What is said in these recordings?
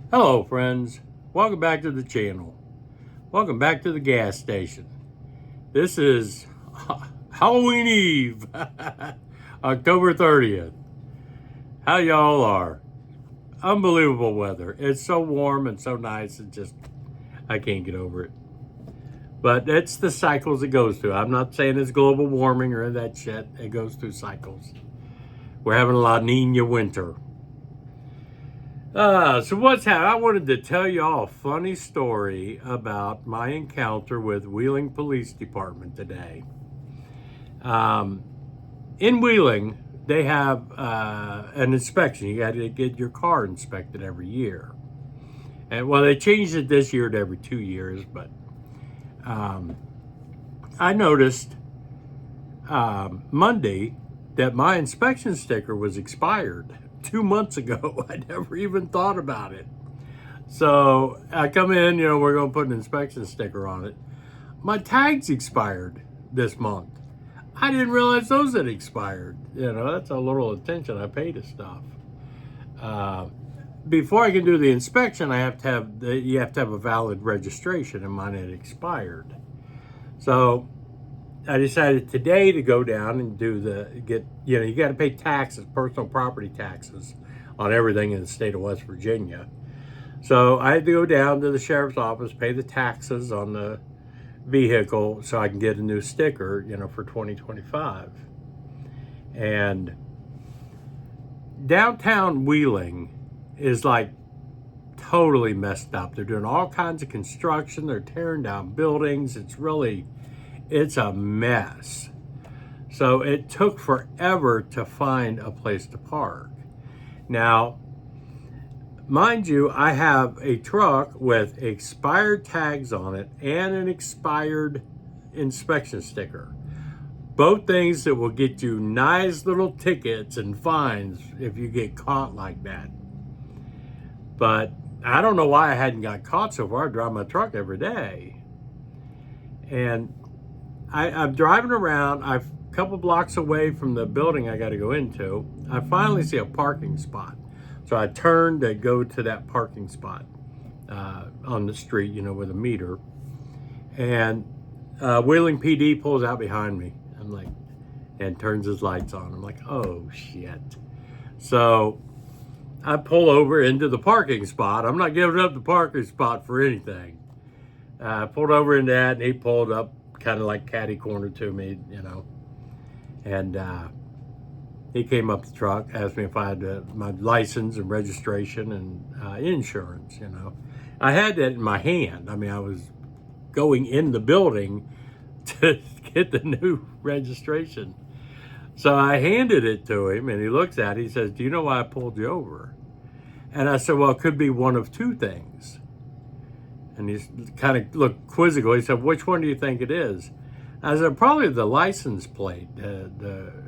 Hello, friends. Welcome back to the channel. Welcome back to the gas station. This is Halloween Eve, October 30th. How y'all are? Unbelievable weather. It's so warm and so nice. I can't get over it. But it's the cycles it goes through. I'm not saying it's global warming or that shit. It goes through cycles. We're having a La Nina winter. So what's happening? I wanted to tell y'all a funny story about my encounter with Wheeling Police Department today. Um, in Wheeling, they have an inspection. You got to get your car inspected every year. And well, they changed it this year to every 2 years, but um, I noticed Monday that my inspection sticker was expired 2 months ago. I never even thought about it. So I come in, we're going to put an inspection sticker on it. My tags expired this month. I didn't realize those had expired. That's a little attention I pay to stuff. Before I can do the inspection, you have to have a valid registration, and mine had expired. So I decided today to go down and you got to pay taxes, personal property taxes, on everything in the state of West Virginia. So I had to go down to the sheriff's office, pay the taxes on the vehicle so I can get a new sticker, for 2025. And downtown Wheeling is like totally messed up. They're doing all kinds of construction. They're tearing down buildings. It's a mess. So it took forever to find a place to park. Now, mind you, I have a truck with expired tags on it and an expired inspection sticker. Both things that will get you nice little tickets and fines if you get caught like that. But I don't know why I hadn't got caught so far. I drive my truck every day. And I'm driving around. I'm a couple blocks away from the building I got to go into. I finally see a parking spot. So I turned to go to that parking spot on the street, with a meter. And Wheeling PD pulls out behind me. I'm like, and turns his lights on. I'm like, oh shit. So I pull over into the parking spot. I'm not giving up the parking spot for anything. I pulled over into that, and he pulled up kind of like catty corner to me, and he came up the truck, asked me if I had my license and registration and insurance. I had that in my hand. I mean, I was going in the building to get the new registration. So I handed it to him, and he looks at it. He says, "Do you know why I pulled you over?" And I said, "Well, it could be one of two things." And he kind of looked quizzical. He said, "Which one do you think it is?" I said, "Probably the license plate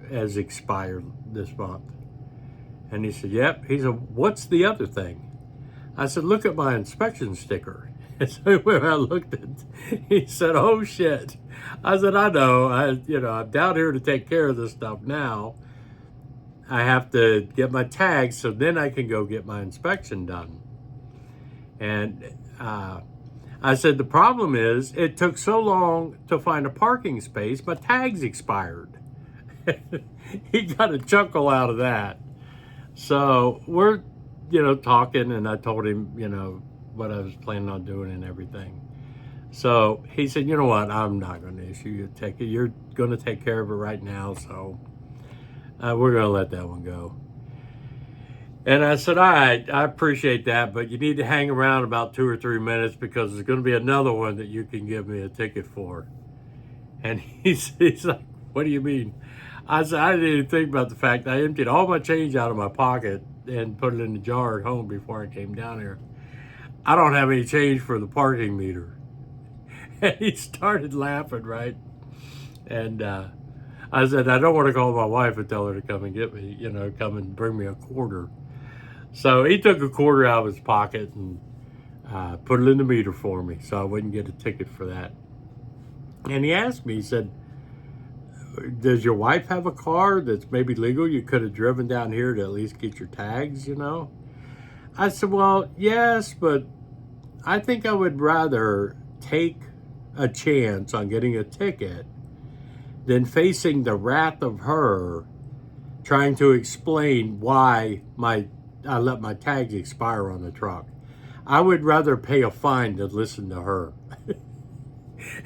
has expired this month." And he said, "Yep." He said, "What's the other thing?" I said, "Look at my inspection sticker." And so when I looked at it, he said, "Oh shit." I said, "I know. I'm down here to take care of this stuff now. I have to get my tags so then I can go get my inspection done." And I said, "The problem is it took so long to find a parking space, my tags expired." He got a chuckle out of that. So we're, talking, and I told him, what I was planning on doing and everything. So he said, "You know what? I'm not going to issue you a ticket. You're going to take care of it right now. So we're going to let that one go." And I said, "All right, I appreciate that, but you need to hang around about 2 or 3 minutes because there's going to be another one that you can give me a ticket for." And he's like, "What do you mean?" I said, "I didn't even think about the fact I emptied all my change out of my pocket and put it in the jar at home before I came down here. I don't have any change for the parking meter." And he started laughing, right? And I said, "I don't want to call my wife and tell her to come and get me, come and bring me a quarter." So he took a quarter out of his pocket and put it in the meter for me so I wouldn't get a ticket for that. And he asked me, he said, "Does your wife have a car that's maybe legal? You could have driven down here to at least get your tags, I said, well, yes, but I think I would rather take a chance on getting a ticket than facing the wrath of her trying to explain why I let my tags expire on the truck. I would rather pay a fine than listen to her.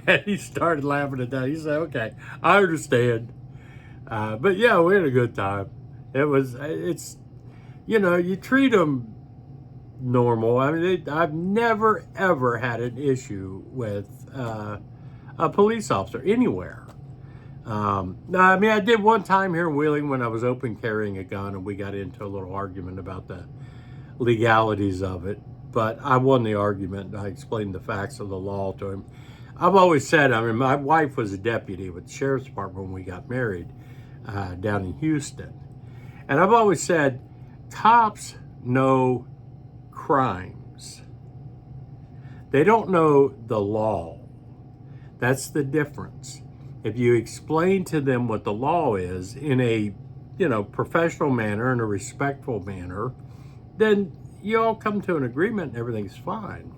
And he started laughing at that. He said, okay, I understand. But yeah, we had a good time. It's, you treat them normal. I mean, I've never, ever had an issue with a police officer anywhere. No, I mean, I did one time here in Wheeling when I was open carrying a gun, and we got into a little argument about the legalities of it. But I won the argument. I explained the facts of the law to him. I've always said, I mean, my wife was a deputy with the sheriff's department when we got married down in Houston. And I've always said, cops know crimes. They don't know the law. That's the difference. If you explain to them what the law is in a, professional manner, in a respectful manner, then you all come to an agreement and everything's fine.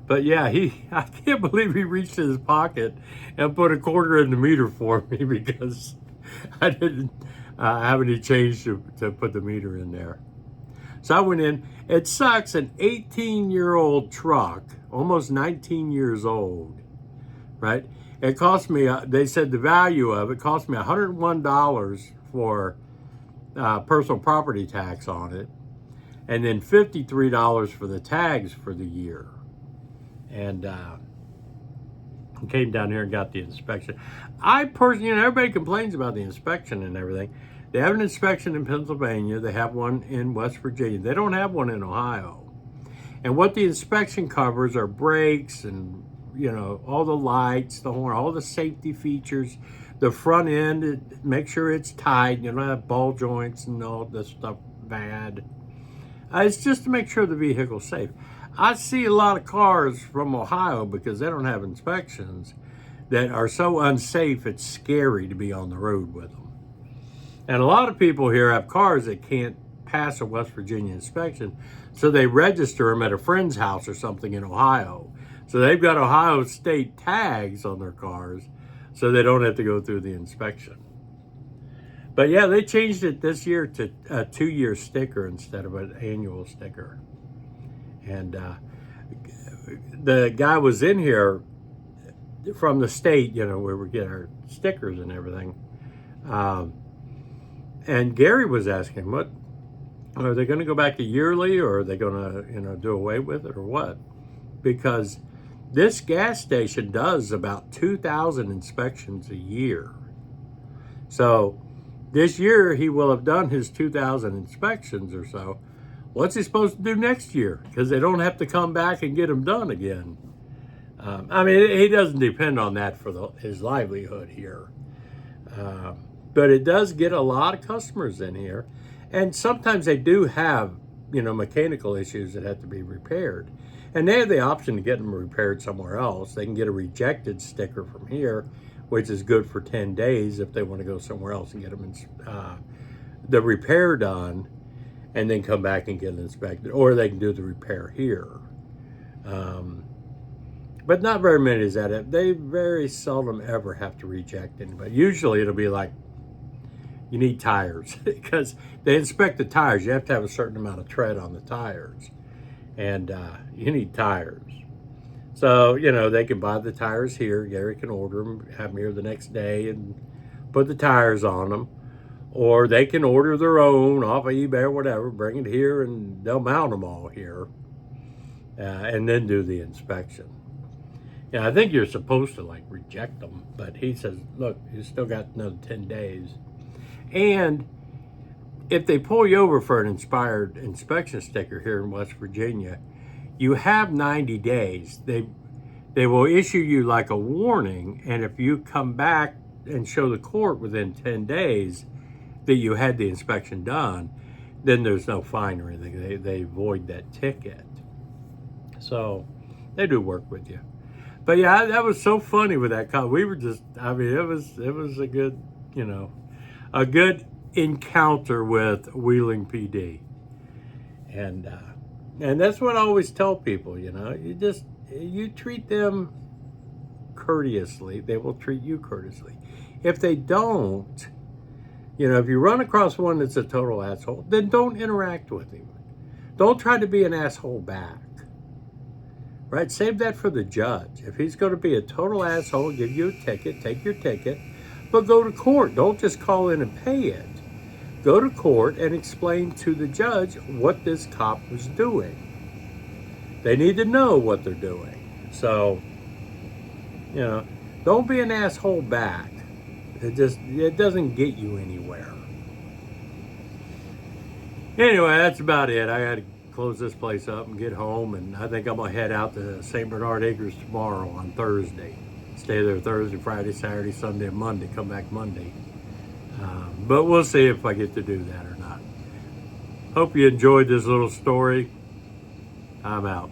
But yeah, I can't believe he reached in his pocket and put a quarter in the meter for me because I didn't have any change to put the meter in there. So I went in. It sucks, an 18-year-old truck, almost 19 years old, right? It cost me, they said the value of it cost me $101 for personal property tax on it, and then $53 for the tags for the year. And came down here and got the inspection. I personally, everybody complains about the inspection and everything. They have an inspection in Pennsylvania. They have one in West Virginia. They don't have one in Ohio. And what the inspection covers are brakes and, all the lights, the horn, all the safety features, the front end, make sure it's tight, you don't have ball joints and all this stuff bad. It's just to make sure the vehicle's safe. I see a lot of cars from Ohio because they don't have inspections that are so unsafe it's scary to be on the road with them. And a lot of people here have cars that can't pass a West Virginia inspection, so they register them at a friend's house or something in Ohio. So they've got Ohio State tags on their cars so they don't have to go through the inspection. But yeah, they changed it this year to a 2-year sticker instead of an annual sticker. And the guy was in here from the state, where we get our stickers and everything. And Gary was asking, what, are they going to go back to yearly, or are they going to, do away with it, or what? Because this gas station does about 2,000 inspections a year. So this year he will have done his 2,000 inspections or so. What's he supposed to do next year? Because they don't have to come back and get them done again. I mean, he doesn't depend on that for his livelihood here. But it does get a lot of customers in here. And sometimes they do have, mechanical issues that have to be repaired. And they have the option to get them repaired somewhere else. They can get a rejected sticker from here, which is good for 10 days if they want to go somewhere else and get them the repair done, and then come back and get it inspected. Or they can do the repair here. But not very many is that it. They very seldom ever have to reject anybody. Usually it'll be like, you need tires, because they inspect the tires. You have to have a certain amount of tread on the tires, and you need tires. So, they can buy the tires here. Gary can order them, have them here the next day, and put the tires on them. Or they can order their own off of eBay or whatever, bring it here, and they'll mount them all here, and then do the inspection. Yeah, I think you're supposed to reject them, but he says, look, you still got another 10 days. And if they pull you over for an expired inspection sticker here in West Virginia, you have 90 days. They will issue you a warning, and if you come back and show the court within 10 days that you had the inspection done, then there's no fine or anything. They void that ticket. So they do work with you. But yeah, that was so funny with that call. We were just, it was a good, a good encounter with Wheeling PD. And that's what I always tell people, you treat them courteously, they will treat you courteously. If they don't, if you run across one that's a total asshole, then don't interact with him. Don't try to be an asshole back. Right? Save that for the judge. If he's going to be a total asshole, give you a ticket, take your ticket, but go to court. Don't just call in and pay it. Go to court and explain to the judge what this cop was doing. They need to know what they're doing. So, don't be an asshole back. It doesn't get you anywhere. Anyway, that's about it. I got to close this place up and get home, and I think I'm going to head out to St. Bernard Acres tomorrow on Thursday. Stay there Thursday, Friday, Saturday, Sunday, and Monday. Come back Monday. But we'll see if I get to do that or not. Hope you enjoyed this little story. I'm out.